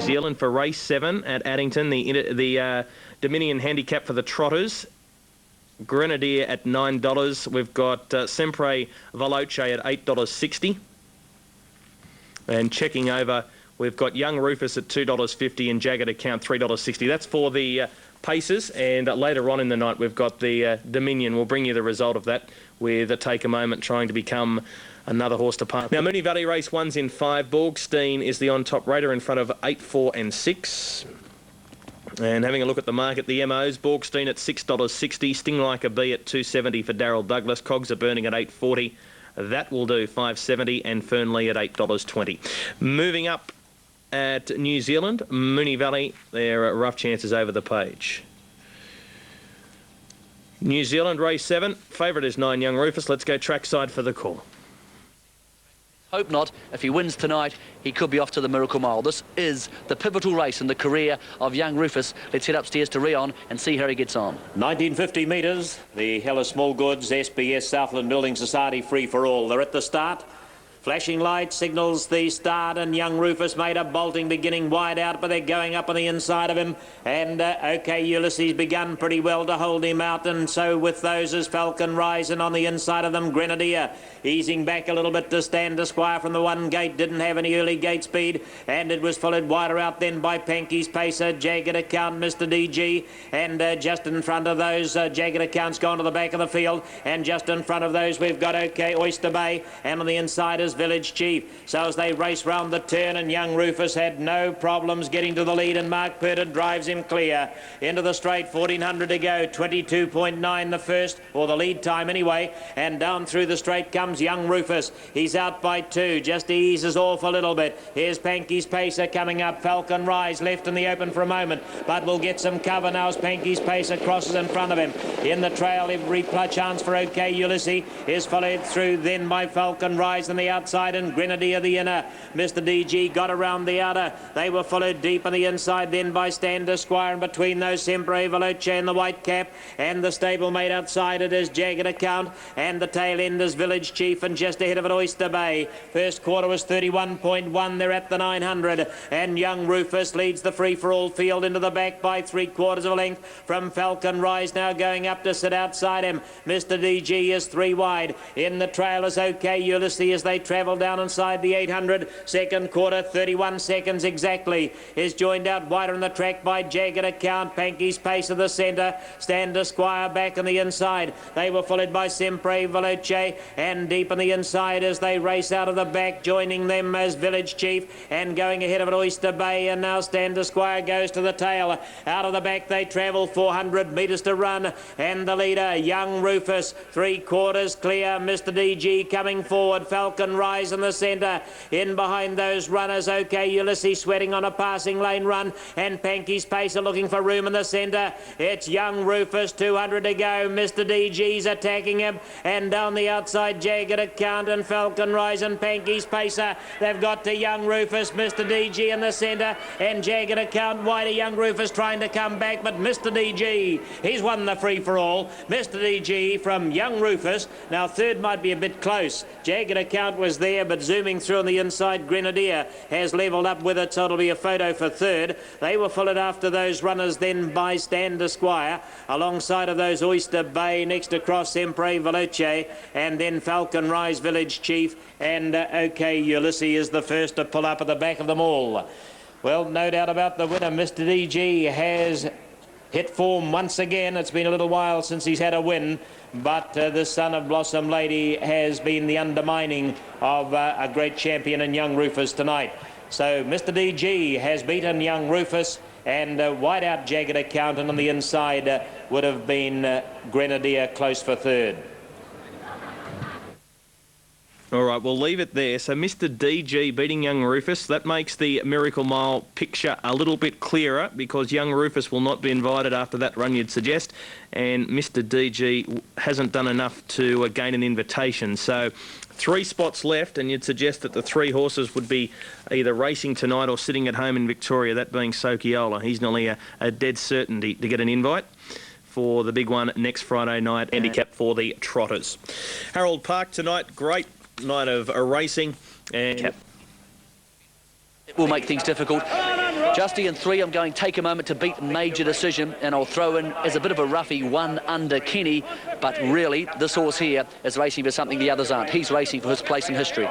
New Zealand for race 7 at Addington. The Dominion handicap for the Trotters. Grenadier at $9. We've got Sempre Veloce at $8.60. And checking over, we've got Young Rufus at $2.50 and Jagged Account $3.60. That's for the Pacers, and later on in the night we've got the Dominion. We'll bring you the result of that with Take a Moment trying to become another horse to par. Now, Moonee Valley race 1's in 5. Borgstein is the on-top raider in front of 8, 4 and 6. And having a look at the market, the MOs, Borgstein at $6.60, Sting Like a Bee at $2.70 for Darryl Douglas, Cogs are burning at $8.40. That will do $5.70, and Fernley at $8.20. Moving up at New Zealand, Moonee Valley, there are rough chances over the page. New Zealand race 7, favourite is 9 Young Rufus. Let's go trackside for the call. Hope not. If he wins tonight, he could be off to the Miracle Mile. This is the pivotal race in the career of Young Rufus. Let's head upstairs to Rion and see how he gets on. 1950 metres, the Hella Small Goods, SBS Southland Building Society Free for All. They're at the start. Flashing light signals the start, and Young Rufus made a bolting beginning wide out, but they're going up on the inside of him. And OK Ulysses begun pretty well to hold him out, and so with those is Falcon Rise, and on the inside of them Grenadier easing back a little bit to Stand Esquire from the one gate. Didn't have any early gate speed, and it was followed wider out then by Panky's Pacer, Jagged Account, Mr. DG, and just in front of those Jagged Account's gone to the back of the field, and just in front of those we've got OK Oyster Bay, and on the inside is Village Chief. So as they race round the turn, and Young Rufus had no problems getting to the lead, and Mark Purton drives him clear into the straight. 1400 to go, 22.9 the first, or the lead time anyway, and down through the straight comes Young Rufus. He's out by 2, just eases off a little bit. Here's Panky's Pacer coming up. Falcon Rise left in the open for a moment, but will get some cover now as Panky's Pacer crosses in front of him. In the trail, every chance for OK Ulysses is followed through then by Falcon Rise on the outside, and Grenadier the inner. Mr. DG got around the outer. They were followed deep on the inside then by Stand Esquire, and between those Sempre Veloce and the white cap, and the stablemate outside it is Jagged Account, and the tail end is Village Chief, and just ahead of it Oyster Bay. First quarter was 31.1. They're at the 900, and Young Rufus leads the free-for-all field into the back by 3/4 of a length from Falcon Rise, now going up to sit outside him. Mr. DG is 3 wide. In the trail is OK Ulysses as they travel down inside the 800. Second quarter, 31 seconds exactly, is joined out wider in the track by Jagged Account. Panky's Pace of the centre, Stand Esquire back on the inside. They were followed by Sempre Veloce, and deep on the inside as they race out of the back, joining them as Village Chief, and going ahead of it Oyster Bay, and now Stand Esquire goes to the tail. Out of the back they travel, 400 metres to run, and the leader Young Rufus 3/4 clear. Mr. DG coming forward, Falcon Rise in the centre. In behind those runners, OK Ulysses sweating on a passing lane run, and Panky's Pacer looking for room in the centre. It's Young Rufus, 200 to go. Mr. DG's attacking him, and down the outside Jagged Account and Falcon Rise and Panky's Pacer. They've got to Young Rufus, Mr. DG in the centre, and Jagged Account wider. Young Rufus trying to come back, but Mr. DG, he's won the free-for-all. Mr. DG from Young Rufus. Now third might be a bit close. Jagged Account was there, but zooming through on the inside, Grenadier has levelled up with it, so it'll be a photo for third. They were followed after those runners then by Stand Esquire, alongside of those Oyster Bay, next across Sempre Veloce, and then Falcon Rise, Village Chief, and OK Ulysses is the first to pull up at the back of them all. Well, no doubt about the winner. Mr. DG has hit form once again. It's been a little while since he's had a win, but the son of Blossom Lady has been the undermining of a great champion in Young Rufus tonight. So Mr. DG has beaten Young Rufus, and wide out Jagged Account, and on the inside would have been Grenadier close for third. All right, we'll leave it there. So Mr. DG beating Young Rufus. That makes the Miracle Mile picture a little bit clearer, because Young Rufus will not be invited after that run, you'd suggest, and Mr. DG hasn't done enough to gain an invitation. So 3 spots left, and you'd suggest that the 3 horses would be either racing tonight or sitting at home in Victoria, that being Sokiola. He's nearly a dead certainty to get an invite for the big one next Friday night, handicap for the Trotters. Harold Park tonight, great night of racing, and it will make things difficult. Justy in 3, I'm going Take a Moment to Beat Major Decision, and I'll throw in as a bit of a roughie 1 Under Kenny, but really this horse here is racing for something the others aren't. He's racing for his place in history.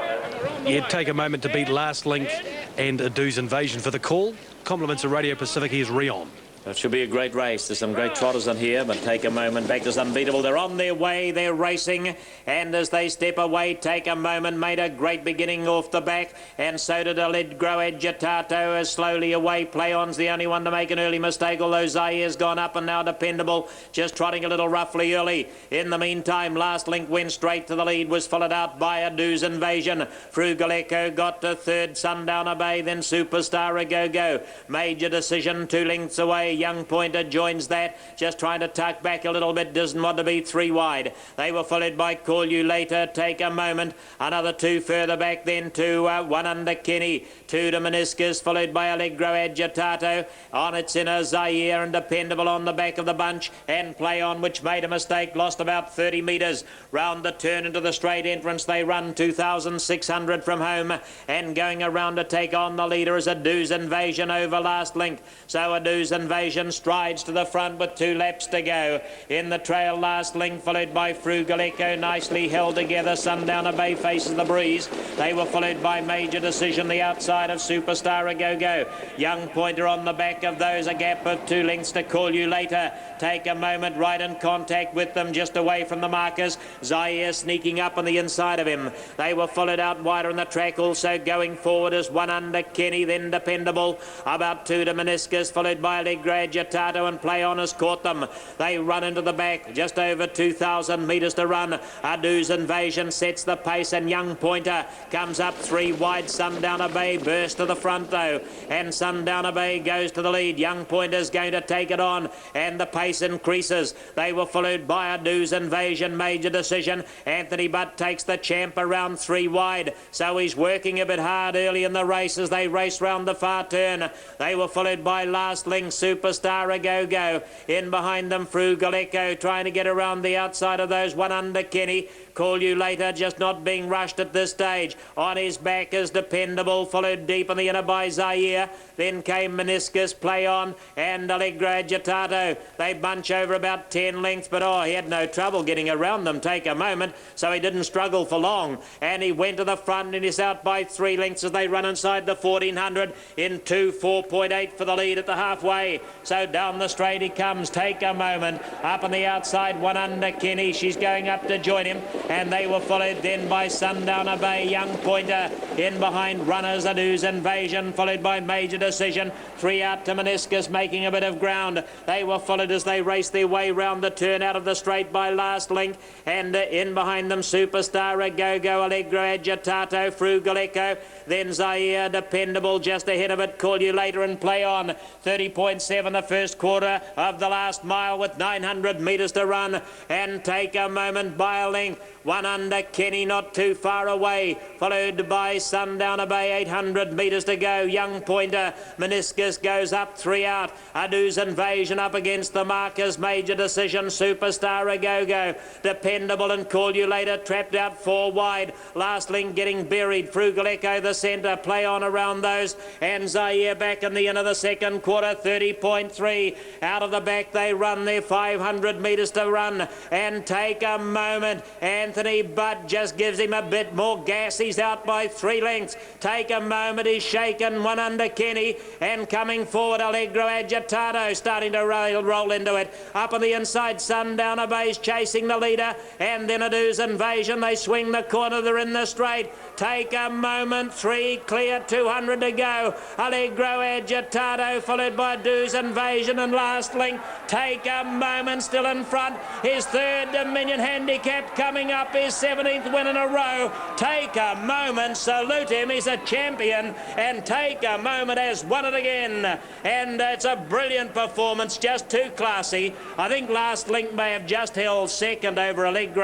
Yeah, Take a Moment to Beat Last Link and a Do's Invasion for the call. Compliments of Radio Pacific. Here's Rion. It should be a great race. There's some great trotters in here, but Take a Moment back to Unbeatable. They're on their way, they're racing, and as they step away, Take a Moment made a great beginning off the back, and so did Allegro Agitato as slowly away. Play On's the only one to make an early mistake, although Zaire's gone up and now Dependable, just trotting a little roughly early. In the meantime, Last Link went straight to the lead, was followed out by a Do's Invasion. Frugal Echo got to third, Sundowner Bay, then Superstar A Go-Go. Major Decision 2 lengths away. Young Pointer joins that, just trying to tuck back a little bit, doesn't want to be 3 wide. They were followed by Call You Later, Take a Moment, another 2 further back, then to 1 Under Kenny, 2 to Meniscus, followed by Allegro Agitato. On its inner, Zaire and Dependable on the back of the bunch, and Play On, which made a mistake, lost about 30 metres. Round the turn into the straight entrance, they run 2,600 from home, and going around to take on the leader is a Do's Invasion over Last Link. So a Do's Invasion strides to the front with 2 laps to go. In the trail, Last Link, followed by Frugal Echo, nicely held together. Sundowner Bay faces the breeze. They were followed by Major Decision, the outside of Superstar A Go-Go. Young Pointer on the back of those, a gap of 2 lengths to Call You Later. Take a Moment right in contact with them, just away from the markers. Zaire sneaking up on the inside of him. They were followed out wider on the track, also going forward as 1 Under Kenny, then Dependable. About 2 to Meniscus, followed by Allegro Agitato, and Play On has caught them. They run into the back, just over 2,000 metres to run. Adu's Invasion sets the pace, and Young Pointer comes up 3 wide. Sundowner Bay bursts to the front though, and Sundowner Bay goes to the lead. Young Pointer's going to take it on, and the pace increases. They were followed by Adu's Invasion. Major Decision, Anthony Butt takes the champ around 3 wide, so he's working a bit hard early in the race as they race round the far turn. They were followed by Last Link, Superstar A Go-Go. In behind them, Frugal Echo trying to get around the outside of those. 1 Under Kenny. Call You Later, just not being rushed at this stage. On his back is Dependable, followed deep in the inner by Zaire. Then came Meniscus, Play On, and Allegro Agitato. They bunch over about 10 lengths, but he had no trouble getting around them. Take a Moment, so he didn't struggle for long. And he went to the front and is out by 3 lengths as they run inside the 1400 in 2:4.8 for the lead at the halfway. So down the straight he comes. Take a Moment. Up on the outside, 1 Under Kenny. She's going up to join him. And they were followed then by Sundowner Bay, Young Pointer. In behind runners, Adu's Invasion, followed by Major Decision. 3 out to Meniscus, making a bit of ground. They were followed as they raced their way round the turn out of the straight by Last Link. And in behind them, Superstar A Go-Go, Allegro Agitato, Frugal Echo. Then Zaire, Dependable, just ahead of it. Call You Later and Play On. 30.7 the first quarter of the last mile with 900 metres to run. And Take a Moment by a length. 1 Under Kenny not too far away, followed by Sundowner Bay, 800 metres to go. Young Pointer, Meniscus goes up 3 out. Adu's Invasion up against the markers. Major Decision, Superstar A Go-Go. Dependable and Call You Later trapped out 4 wide. Last Link getting buried. Frugal Echo the centre, Play On around those, and Zaire back in the end of the second quarter. 30.3 out of the back they run their 500 metres to run, and Take a Moment. Anthony Butt just gives him a bit more gas. He's out by 3 lengths. Take a Moment. He's shaken. 1 Under Kenny, and coming forward Allegro Agitato starting to roll into it. Up on the inside, Sundowner Bay's chasing the leader, and then Adu's Invasion. They swing the corner. They're in the straight. Take a Moment. 3 clear. 200 to go. Allegro Agitato followed by Adu's Invasion, and Last Link. Take a Moment still in front. His 3rd Dominion handicap coming up, his 17th win in a row. Take a Moment, salute him, he's a champion, and Take a Moment has won it again. And it's a brilliant performance, just too classy. I think Last Link may have just held second over Allegro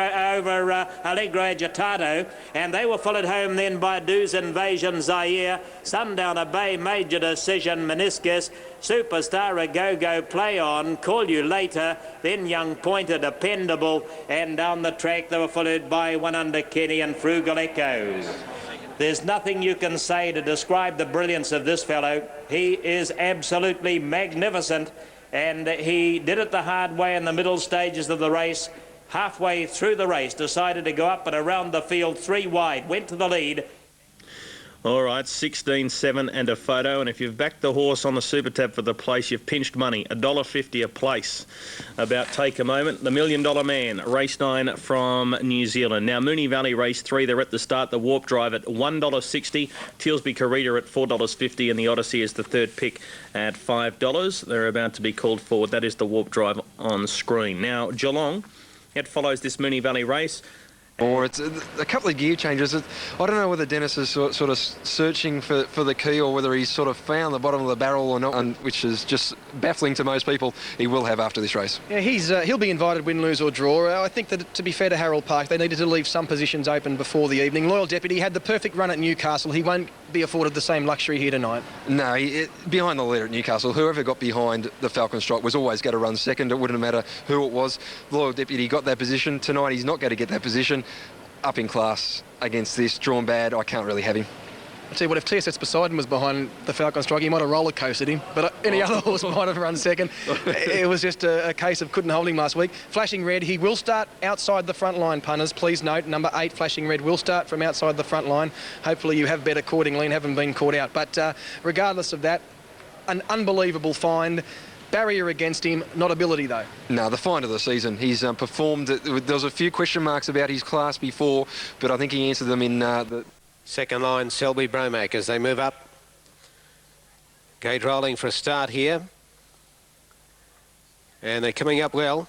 Agitato, and they were followed home then by Adu's Invasion, Zaire, Sundowner Bay, Major Decision, Meniscus, Superstar A Go-Go, Play On, Call You Later, then Young Pointer, Dependable, and down the track they were followed by 1 Under Kenny and Frugal Echoes. There's nothing you can say to describe the brilliance of this fellow. He is absolutely magnificent, and he did it the hard way in the middle stages of the race. Halfway through the race, decided to go up and around the field 3 wide, went to the lead. All right, 16.7 and a photo. And if you've backed the horse on the Super Tab for the place, you've pinched money, $1.50 a place. About Take a Moment, the $1 Million Man, race 9 from New Zealand. Now, Moonee Valley race 3, they're at the start. The Warp Drive at $1.60, Tilsby Corrida at $4.50, and the Odyssey is the third pick at $5. They're about to be called forward. That is the Warp Drive on screen. Now, Geelong, it follows this Moonee Valley race. Or it's a couple of gear changes. I don't know whether Dennis is sort of searching for the key, or whether he's sort of found the bottom of the barrel or not, and which is just baffling to most people. He will have after this race. Yeah, he'll be invited, win, lose or draw. I think that, to be fair to Harold Park, they needed to leave some positions open before the evening. Loyal Deputy had the perfect run at Newcastle. He won't be afforded the same luxury here tonight. No, behind the leader at Newcastle, whoever got behind the Falcon Strike was always going to run second. It wouldn't matter who it was. Loyal Deputy got that position. Tonight he's not going to get that position. Up in class against this, drawn bad, I can't really have him. I'll tell you what, if TSS Poseidon was behind the Falcon Strike, he might have roller coasted him, but any other horse might have run second. It was just a case of couldn't hold him last week. Flashing Red, he will start outside the front line, punters. Please note, number 8, Flashing Red, will start from outside the front line. Hopefully you have bet accordingly and haven't been caught out. But regardless of that, an unbelievable find. Barrier against him, not ability though. No, the find of the season. He's performed. There was a few question marks about his class before, but I think he answered them in the... Second line, Selby Bromack as they move up. Gate rolling for a start here. And they're coming up well.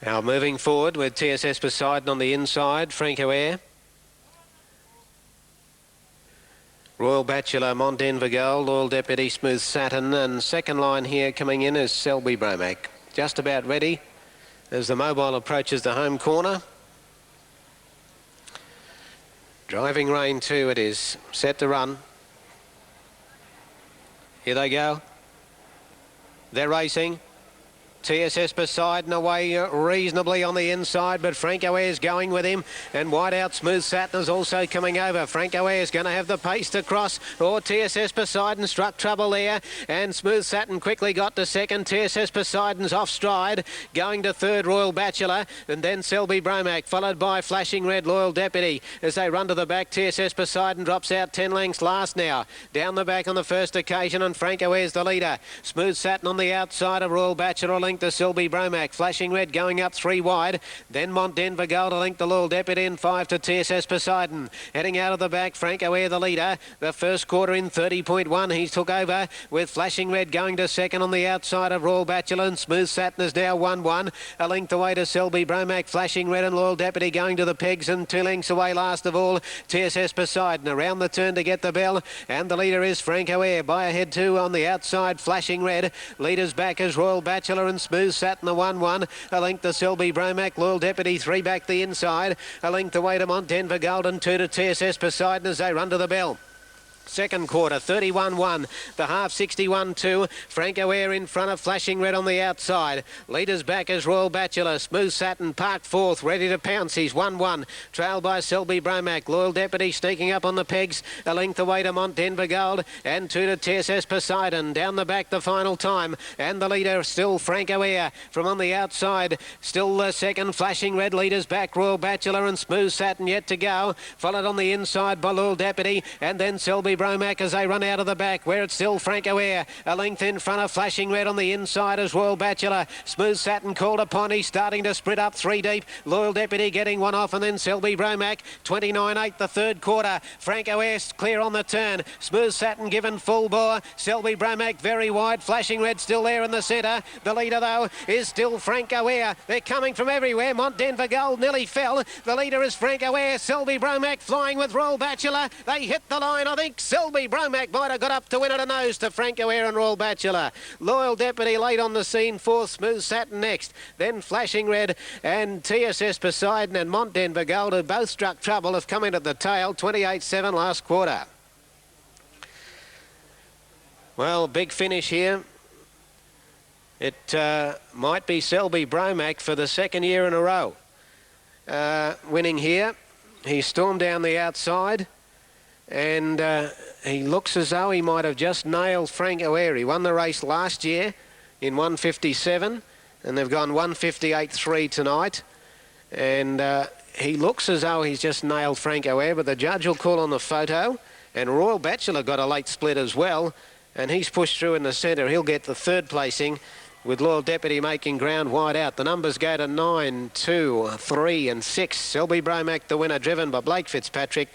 Now moving forward with TSS Poseidon on the inside, Franco Air. Royal Bachelor, Mont Denver Gold, Loyal Deputy, Smooth Saturn, and second line here coming in is Selby Bromack. Just about ready as the mobile approaches the home corner. Driving rain too it is, set to run. Here they go. They're racing. TSS Poseidon away reasonably on the inside, but Franco Air's going with him, and wide out Smooth Saturn also coming over. Franco Air's going to have the pace to cross, or TSS Poseidon struck trouble there, and Smooth Saturn quickly got to second. TSS Poseidon's off stride, going to third, Royal Bachelor, and then Selby Bromack, followed by Flashing Red, Loyal Deputy. As they run to the back, TSS Poseidon drops out 10 lengths last now. Down the back on the first occasion, and Franco Air's the leader. Smooth Saturn on the outside of Royal Bachelor, link to Selby Bromack. Flashing Red going up 3 wide. Then Mont Denver Gold to link the Loyal Deputy, and 5 to TSS Poseidon. Heading out of the back, Franco Air the leader. The first quarter in 30.1. He took over with Flashing Red going to second on the outside of Royal Bachelor, and Smooth Saturn is now 1-1. A length away to Selby Bromack. Flashing Red and Loyal Deputy going to the pegs, and 2 lengths away last of all TSS Poseidon. Around the turn to get the bell, and the leader is Franco Air. By ahead 2 on the outside, Flashing Red. Leaders back as Royal Bachelor and Smooth Saturn the 1-1. A length to Selby Bromack. Loyal Deputy 3 back the inside. A length away to Mont Denver Gold, and 2 to TSS Poseidon as they run to the bell. Second quarter, 31-1. The half, 61-2. Franco Air in front of Flashing Red on the outside. Leaders back as Royal Bachelor. Smooth Saturn parked fourth, ready to pounce. He's 1-1. Trailed by Selby Bromack. Loyal Deputy sneaking up on the pegs. A length away to Mont Denver Gold, and 2 to TSS Poseidon. Down the back the final time, and the leader still Franco Air. From on the outside, still the second, Flashing Red. Leaders back, Royal Bachelor and Smooth Saturn yet to go. Followed on the inside by Loyal Deputy, and then Selby Bromack as they run out of the back, where it's still Franco Air. A length in front of Flashing Red on the inside as Royal Bachelor. Smooth Saturn called upon. He's starting to sprint up 3 deep. Loyal Deputy getting one off, and then Selby Bromack. 29.8 the third quarter. Franco Air clear on the turn. Smooth Saturn given full bore. Selby Bromack very wide. Flashing Red still there in the centre. The leader though is still Franco Air. They're coming from everywhere. Mont Denver Gold nearly fell. The leader is Franco Air. Selby Bromack flying with Royal Bachelor. They hit the line, I think. Selby Bromack might have got up to win at a nose to Franco Air and Royal Bachelor. Loyal Deputy late on the scene, fourth. Smooth Saturn next. Then Flashing Red and TSS Poseidon and Mont Denver Gold, who both struck trouble, have come in at the tail. 28-7 last quarter. Well, big finish here. It might be Selby Bromack for the second year in a row. Winning here. He stormed down the outside, and he looks as though he might have just nailed Frank O'Hare. He won the race last year in 157, and they've gone 158.3 tonight. And he looks as though he's just nailed Frank O'Hare, but the judge will call on the photo. And Royal Bachelor got a late split as well, and he's pushed through in the centre. He'll get the third placing, with Loyal Deputy making ground wide out. The numbers go to 9, 2, 3 and 6. Selby Bromack, the winner, driven by Blake Fitzpatrick.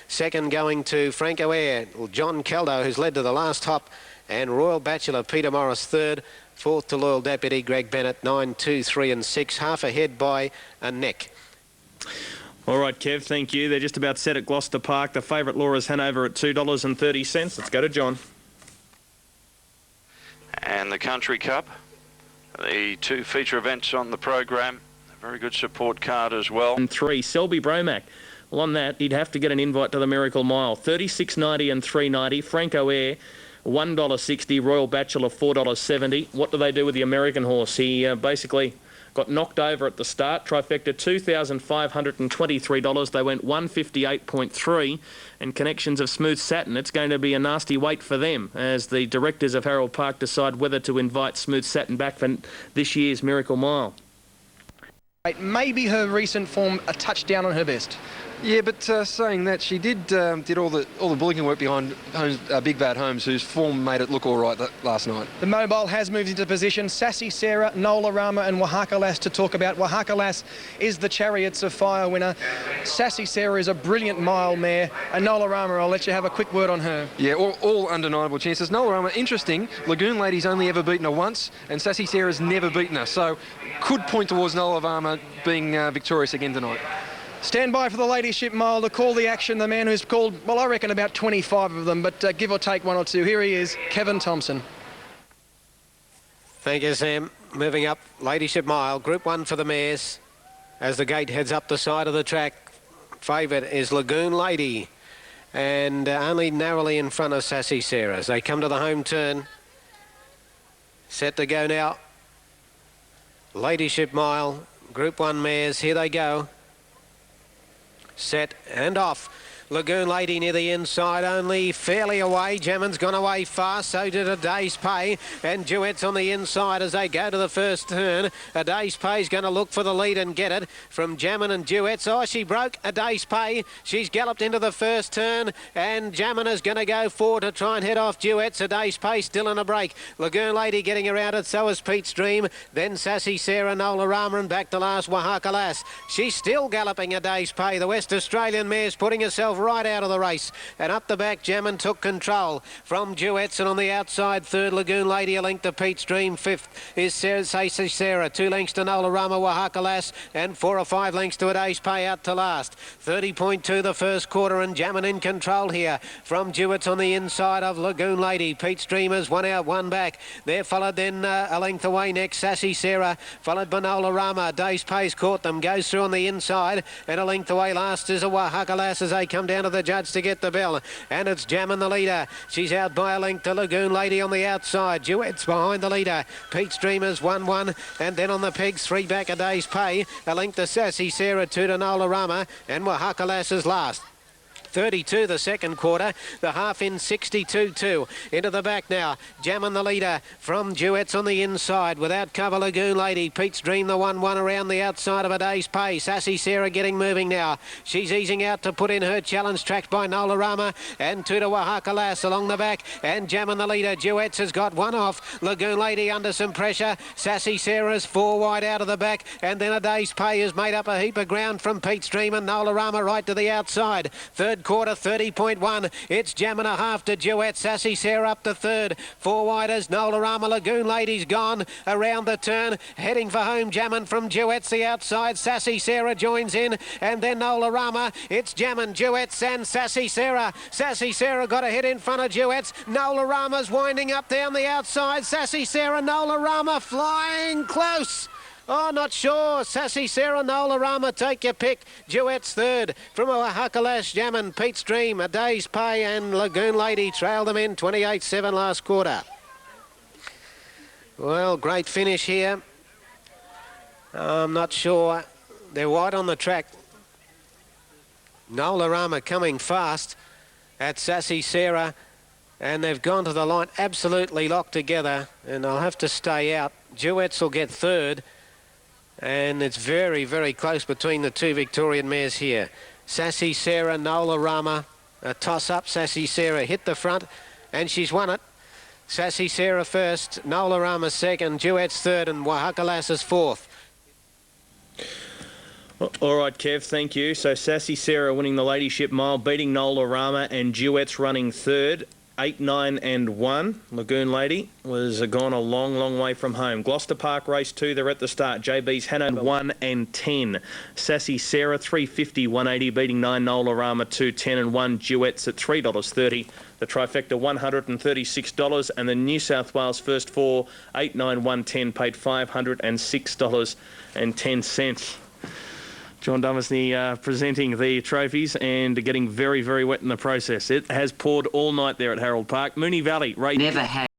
Second going to Frank O'Hare, John Caldo, who's led to the last hop, and Royal Bachelor, Peter Morris, third. Fourth to Loyal Deputy, Greg Bennett, 9, 2, 3 and 6, half ahead by a neck. All right, Kev, thank you. They're just about set at Gloucester Park. The favourite Laura's Hanover at $2.30. Let's go to John. And the Country Cup, the two feature events on the program, a very good support card as well. And 3, Selby Bromack. Well, on that, he'd have to get an invite to the Miracle Mile. $36.90 and $3.90. Frank O'Hare, $1.60. Royal Bachelor, $4.70. What do they do with the American horse? He basically got knocked over at the start. Trifecta, $2,523. They went 158.3. And Connections of Smooth Satin, it's going to be a nasty wait for them as the directors of Harold Park decide whether to invite Smooth Satin back for this year's Miracle Mile. Maybe her recent form a touchdown on her best. Yeah, but saying that, she did all the bulletin work behind Holmes, Big Bad Holmes, whose form made it look all right last night. The mobile has moved into position. Sassy Sarah, Nola Rama and Wahaka Lass to talk about. Wahaka Lass is the Chariots of Fire winner. Sassy Sarah is a brilliant mile mare. And Nola Rama, I'll let you have a quick word on her. Yeah, all undeniable chances. Nola Rama, interesting. Lagoon Lady's only ever beaten her once, and Sassy Sarah's never beaten her. So could point towards Nola Rama being victorious again tonight. Stand by for the Ladyship Mile to call the action. The man who's called, well, I reckon about 25 of them, but give or take 1 or 2. Here he is, Kevin Thompson. Thank you, Sam. Moving up, Ladyship Mile, Group 1 for the mares. As the gate heads up the side of the track, favourite is Lagoon Lady, and only narrowly in front of Sassy Sarah. As they come to the home turn, set to go now. Ladyship Mile, Group 1 mares, here they go. Set and off. Lagoon Lady near the inside, only fairly away. Jammon's gone away fast, so did A Day's Pay. And Duet's on the inside as they go to the first turn. A Day's Pay's going to look for the lead and get it from Jammon and Duet's. Oh, she broke A Day's Pay. She's galloped into the first turn, and Jammon is going to go forward to try and head off Duet's. A Day's Pay still in a break. Lagoon Lady getting around it, so is Pete's Dream. Then Sassy Sarah, Nola Rama, and back to last Wahaka Lass. She's still galloping A Day's Pay. The West Australian mare's putting herself right out of the race, and up the back Jammon took control from Duets, and on the outside third Lagoon Lady, a length to Pete's Dream. Fifth is Sassy Sarah, 2 lengths to Nola Rama, Wahaka Lass, and 4 or 5 lengths to A Day's Pay out to last. 30.2 the first quarter, and Jammon in control here from Duets on the inside of Lagoon Lady. Pete's Dream is 1 out, 1 back. There followed then a length away next Sassy Sarah, followed by Nola Rama. Day's Pay's caught them, goes through on the inside, and a length away last is a Wahaka Lass as they come down to the judge to get the bell, and it's Jammon the leader. She's out by a length to Lagoon Lady on the outside. Duet's behind the leader. Pete's Dreamers 1-1, and then on the pegs 3 back A Day's Pay, a length to Sassy Sarah, 2 to Nola Rama, and Wahaka Lass is last. 32 the second quarter, the half in 62-2. Into the back now, Jammon the leader from Duets on the inside, without cover Lagoon Lady. Pete's Dream the 1-1 around the outside of A Day's Pay. Sassy Sarah getting moving now. She's easing out to put in her challenge, tracked by Nola Rama, and 2 to Wahaka Lass along the back, and Jammon the leader. Duets has got 1 off. Lagoon Lady under some pressure. Sassy Sarah's 4 wide out of the back, and then A Day's Pay has made up a heap of ground from Pete's Dream, and Nola Rama right to the outside. Third quarter 30.1. It's Jammon a half to Duet. Sassy Sarah up to third. 4 widers. Nola Rama. Lagoon Lady's gone around the turn, heading for home. Jammon from Duet's the outside. Sassy Sarah joins in, and then Nola Rama. It's Jammon, Duet's, and Sassy Sarah. Sassy Sarah got a hit in front of Duet's. Nola Rama's winding up down the outside. Sassy Sarah, Nola Rama flying close. Oh, not sure. Sassy Sarah, Nola Rama, take your pick. Duet's third. From Wahaka Lass, Jammon, Pete's Dream, A Day's Pay, and Lagoon Lady trailed them in 28-7 last quarter. Well, great finish here. I'm not sure. They're wide on the track. Nolarama coming fast at Sassy Sarah, and they've gone to the line absolutely locked together, and I'll have to stay out. Duets will get third, and it's very, very close between the two Victorian mares here. Sassy Sarah, Nolarama, a toss-up. Sassy Sarah hit the front, and she's won it. Sassy Sarah first, Nolarama second, Duets third, and Wahakalas is fourth. All right, Kev, thank you. So Sassy Sarah winning the Ladyship Mile, beating Nolarama, and Duets running third. 8, 9 and 1. Lagoon Lady was gone a long, long way from home. Gloucester Park race 2, they're at the start. JB's Hannah 1 and 10. Sassy Sarah 350, 180, beating 9 Nolarama 2, 10 and 1. Duets at $3.30. The trifecta $136, and the New South Wales first four 8, 9, 1, 10 paid $506.10. John Dummersney presenting the trophies and getting very, very wet in the process. It has poured all night there at Harold Park. Moonee Valley race. Never had.